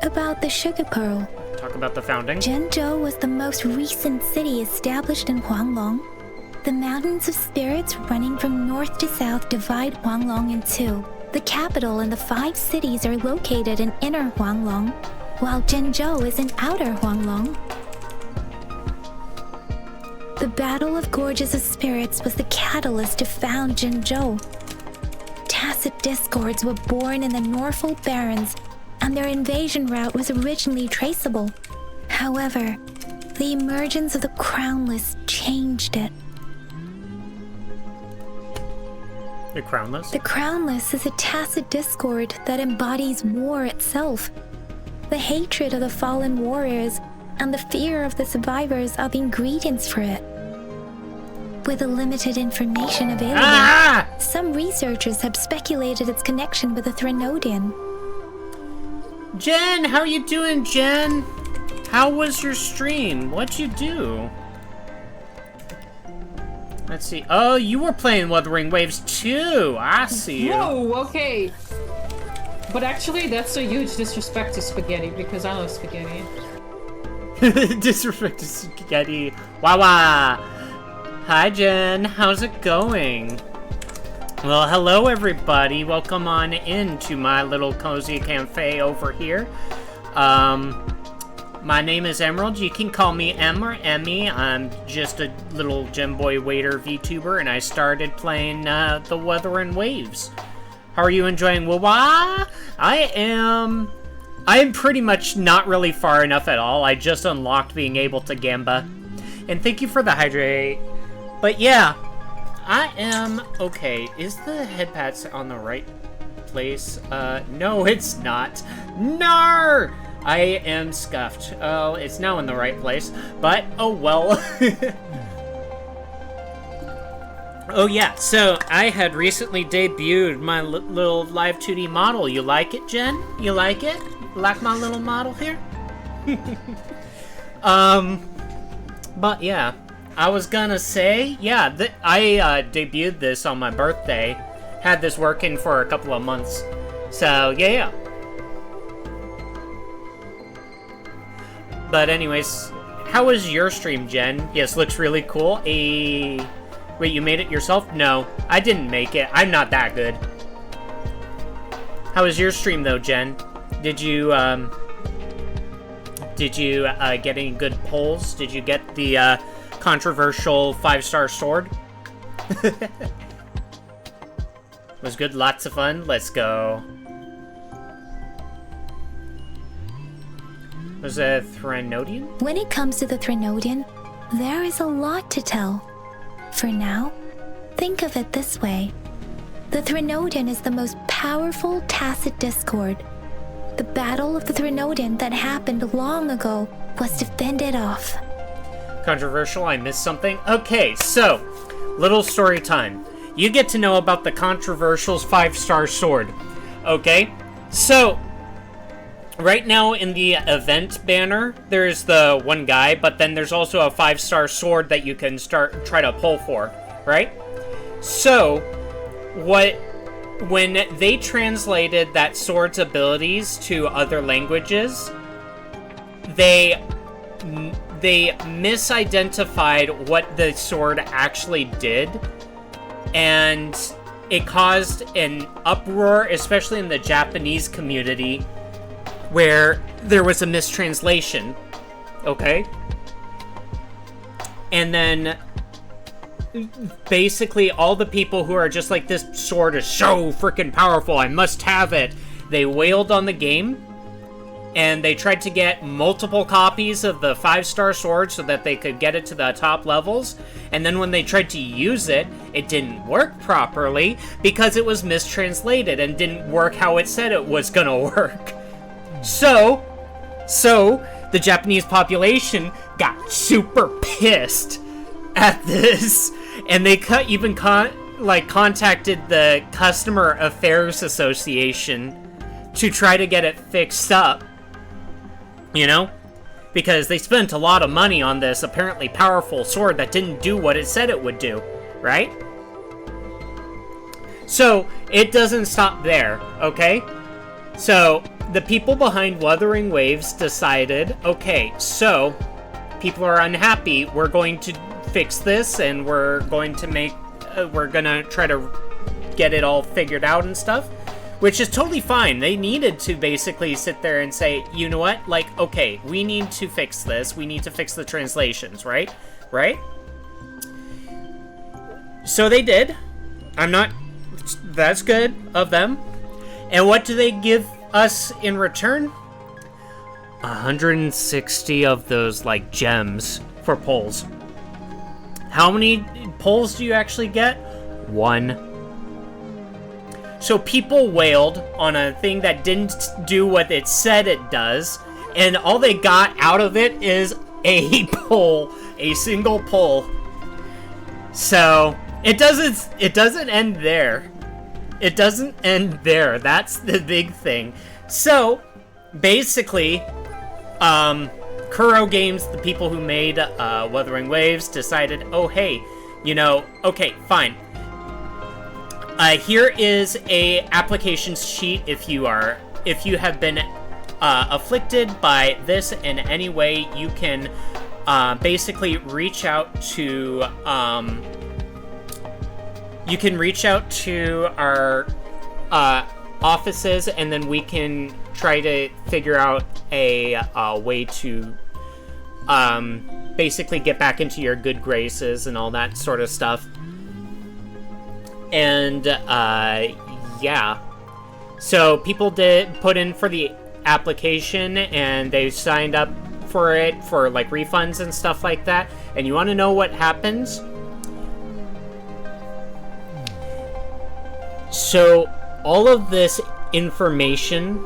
about the sugar pearl. Talk about the founding. Zhenzhou was the most recent city established in Huanglong. The mountains of spirits running from north to south divide Huanglong in two. The capital and the 5 cities are located in inner Huanglong, while Zhenzhou is in outer Huanglong. The Battle of Gorges of Spirits was the catalyst to found Zhenzhou. Tacit discords were born in the Norfolk Barrens, and their invasion route was originally traceable. However, the emergence of the Crownless changed it. The Crownless? The Crownless is a tacit discord that embodies war itself. The hatred of the fallen warriors and the fear of the survivors are the ingredients for it. With the limited information available, some researchers have speculated its connection with the Threnodian. Jen, how are you doing, Jen? How was your stream? What'd you do? Let's see. Oh, you were playing Wuthering Waves too. I see you. Whoa, okay. But actually, that's a huge disrespect to spaghetti because I love spaghetti. Disrespect to spaghetti. Wawa. Hi, Jen. How's it going? Well, hello, everybody. Welcome on into my little cozy cafe over here. My name is Emerald. You can call me Em or Emmy. I'm just a little Gem Boy Waiter VTuber, and I started playing the Wuthering Waves. How are you enjoying Wawa? I am pretty much not really far enough at all. I just unlocked being able to Gamba. And thank you for the hydrate. But yeah, I am okay. Is the head pats on the right place? No, it's not. No! I am scuffed. Oh, it's now in the right place, but oh well. Oh yeah, so I had recently debuted my little live 2D model. You like it, Jen? You like it? Like my little model here? But yeah, I was gonna say, yeah, I debuted this on my birthday. Had this working for a couple of months. So yeah. But anyways, how was your stream, Jen? Yes, looks really cool. Wait, you made it yourself? No, I didn't make it. I'm not that good. How was your stream, though, Jen? Did you get any good polls? Did you get the, controversial 5-star sword? Was good, lots of fun. Let's go. Was a Threnodian? When it comes to the Threnodian, there is a lot to tell. For now, think of it this way. The Threnodian is the most powerful tacit discord. The Battle of the Threnodian that happened long ago was to fend it off. Controversial, I missed something? Okay, so, little story time. You get to know about the controversial 5-star sword. Okay? So, right now in the event banner, there's the one guy, but then there's also a 5-star sword that you can try to pull for, right? So, when they translated that sword's abilities to other languages, they misidentified what the sword actually did, and it caused an uproar, especially in the Japanese community, where there was a mistranslation, okay? And then basically all the people who are just like, this sword is so freaking powerful, I must have it, they wailed on the game, and they tried to get multiple copies of the 5-star sword so that they could get it to the top levels, and then when they tried to use it, it didn't work properly because it was mistranslated and didn't work how it said it was gonna work. So the Japanese population got super pissed at this, and they contacted the Customer Affairs Association to try to get it fixed up, you know? Because they spent a lot of money on this apparently powerful sword that didn't do what it said it would do, right? So, it doesn't stop there, okay? So, the people behind Wuthering Waves decided, okay, so, people are unhappy, we're going to fix this, and we're going to try to get it all figured out and stuff. Which is totally fine. They needed to basically sit there and say, you know what? Like, okay, we need to fix this. We need to fix the translations, right? Right? So they did. That's good of them. And what do they give us in return? 160 of those, like, gems for polls. How many polls do you actually get? 1. So people wailed on a thing that didn't do what it said it does, and all they got out of it is a poll, a single poll. So it doesn't end there. It doesn't end there. That's the big thing. So basically, Kuro Games, the people who made Wuthering Waves, decided, oh hey, you know, okay, fine. Here is a application sheet if you have been afflicted by this in any way. You can basically reach out to our offices, and then we can try to figure out a way to basically get back into your good graces and all that sort of stuff. And, yeah. So, people did put in for the application, and they signed up for it for, like, refunds and stuff like that. And you want to know what happens? So, all of this information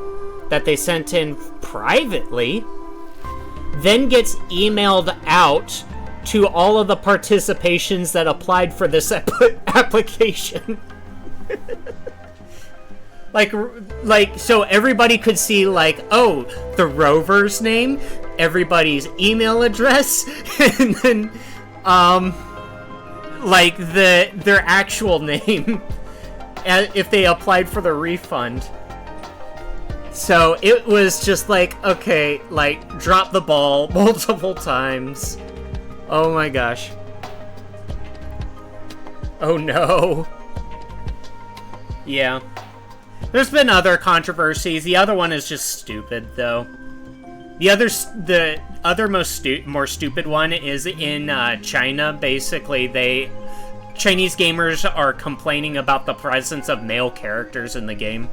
that they sent in privately then gets emailed out to all of the participations that applied for this application. like, so everybody could see, like, oh, the rover's name, everybody's email address, and then, like, their actual name, if they applied for the refund. So it was just like, okay, like, drop the ball multiple times. Oh my gosh. Oh no. Yeah. There's been other controversies. The other one is just stupid, though. The other more stupid one is in China. Basically, Chinese gamers are complaining about the presence of male characters in the game.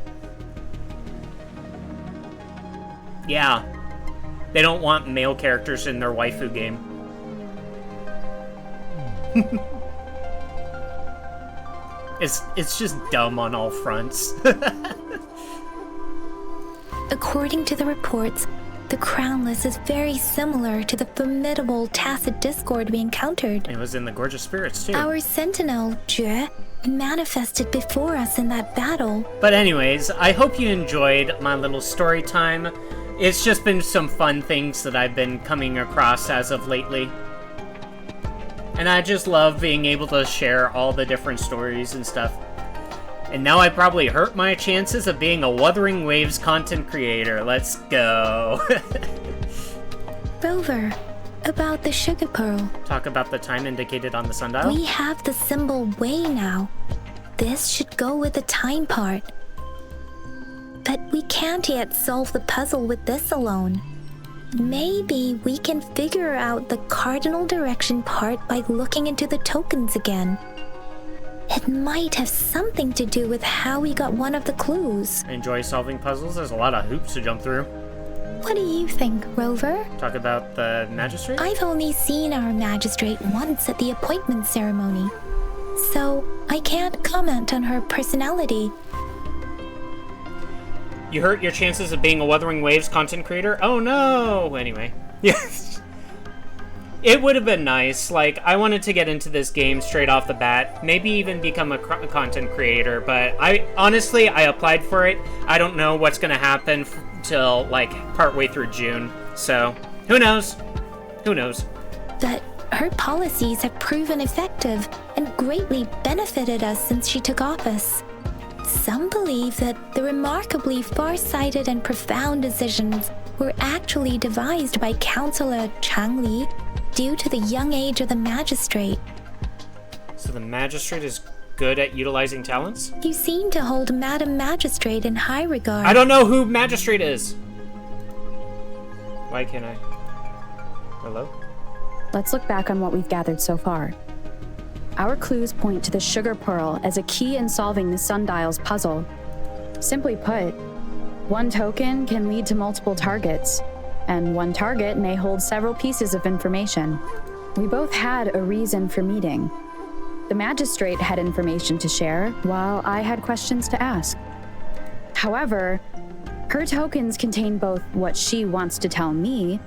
Yeah. They don't want male characters in their waifu game. It's just dumb on all fronts. According to the reports, the Crownless is very similar to the formidable Tacit Discord we encountered. It was in the Gorgeous Spirits, too. Our sentinel, Jue, manifested before us in that battle. But anyways, I hope you enjoyed my little story time. It's just been some fun things that I've been coming across as of lately. And I just love being able to share all the different stories and stuff. And now I probably hurt my chances of being a Wuthering Waves content creator. Let's go. Rover, about the sugar pearl. Talk about the time indicated on the sundial. We have the symbol way now. This should go with the time part. But we can't yet solve the puzzle with this alone. Maybe we can figure out the cardinal direction part by looking into the tokens again. It might have something to do with how we got one of the clues. I enjoy solving puzzles. There's a lot of hoops to jump through. What do you think, Rover? Talk about the magistrate? I've only seen our magistrate once at the appointment ceremony, so I can't comment on her personality. You hurt your chances of being a Wuthering Waves content creator? Oh no! Anyway. Yes. It would have been nice. Like, I wanted to get into this game straight off the bat. Maybe even become a content creator, but honestly, I applied for it. I don't know what's gonna happen till, like, partway through June. So, who knows? Who knows? But her policies have proven effective and greatly benefited us since she took office. Some believe that the remarkably far-sighted and profound decisions were actually devised by Councillor Chang Li due to the young age of the magistrate. So the magistrate is good at utilizing talents? You seem to hold Madam Magistrate in high regard. I don't know who magistrate is! Why can't I? Hello? Let's look back on what we've gathered so far. Our clues point to the sugar pearl as a key in solving the sundial's puzzle. Simply put, one token can lead to multiple targets, and one target may hold several pieces of information. We both had a reason for meeting. The magistrate had information to share, while I had questions to ask. However, her tokens contain both what she wants to tell me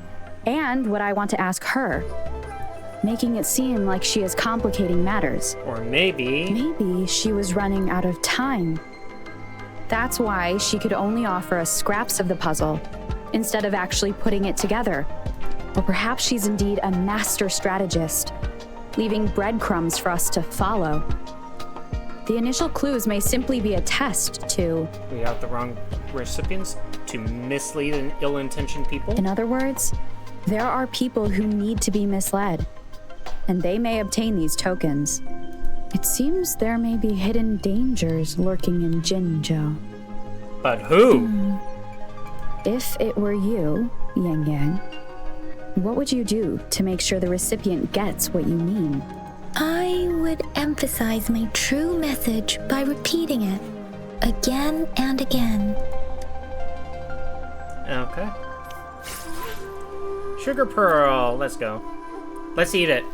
and what I want to ask her, making it seem like she is complicating matters. Or maybe she was running out of time. That's why she could only offer us scraps of the puzzle, instead of actually putting it together. Or perhaps she's indeed a master strategist, leaving breadcrumbs for us to follow. The initial clues may simply be a test to... We got the wrong recipients to mislead and ill-intentioned people? In other words, there are people who need to be misled, and they may obtain these tokens. It seems there may be hidden dangers lurking in Jinzhou. But who? If it were you, Yang Yang, what would you do to make sure the recipient gets what you mean? I would emphasize my true message by repeating it again and again. Okay. Sugar pearl, let's go. Let's eat it.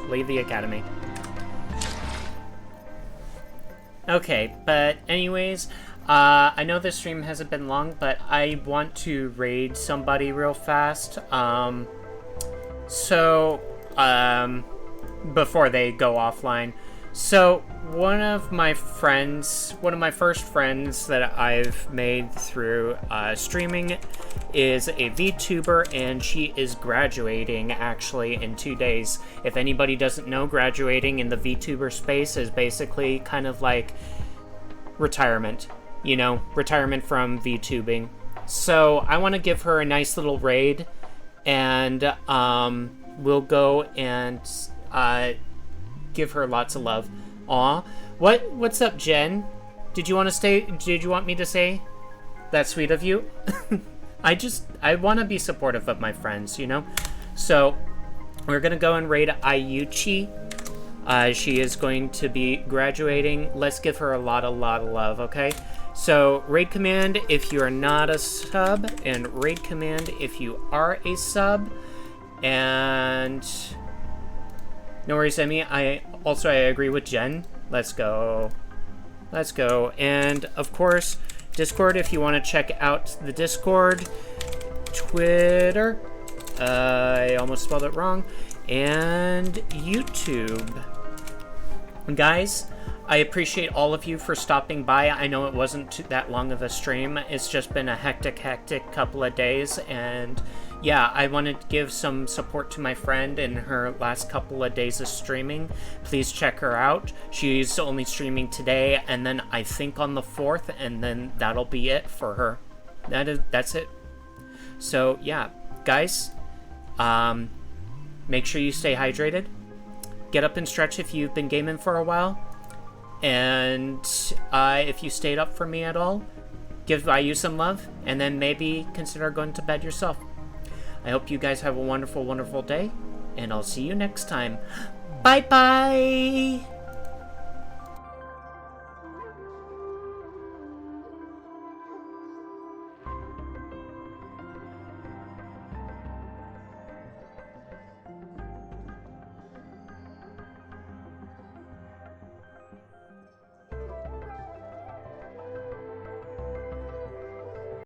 Leave the academy. Okay, but anyways, I know this stream hasn't been long, but I want to raid somebody real fast. Before they go offline. So, one of my first friends that I've made through streaming is a VTuber, and she is graduating actually in 2 days. If anybody doesn't know, graduating in the VTuber space is basically kind of like retirement. You know, retirement from VTubing. So, I want to give her a nice little raid, and we'll go and give her lots of love. Aw. What's up, Jen? Did you want to stay? Did you want me to say? That's sweet of you. I want to be supportive of my friends, you know? So, we're going to go and raid Ayuchi. She is going to be graduating. Let's give her a lot of love, okay? So, raid command if you are not a sub, and raid command if you are a sub. And no worries, Emmy. I agree with Jen. Let's go. Let's go. And, of course, Discord if you want to check out the Discord. Twitter. I almost spelled it wrong. And YouTube. Guys, I appreciate all of you for stopping by. I know it wasn't that long of a stream. It's just been a hectic couple of days. And yeah, I wanted to give some support to my friend in her last couple of days of streaming. Please check her out. She's only streaming today and then I think on the 4th, and then that'll be it for her. That's it. So yeah, guys, make sure you stay hydrated. Get up and stretch if you've been gaming for a while. And if you stayed up for me at all, give you some love, and then maybe consider going to bed yourself. I hope you guys have a wonderful, wonderful day, and I'll see you next time. Bye-bye!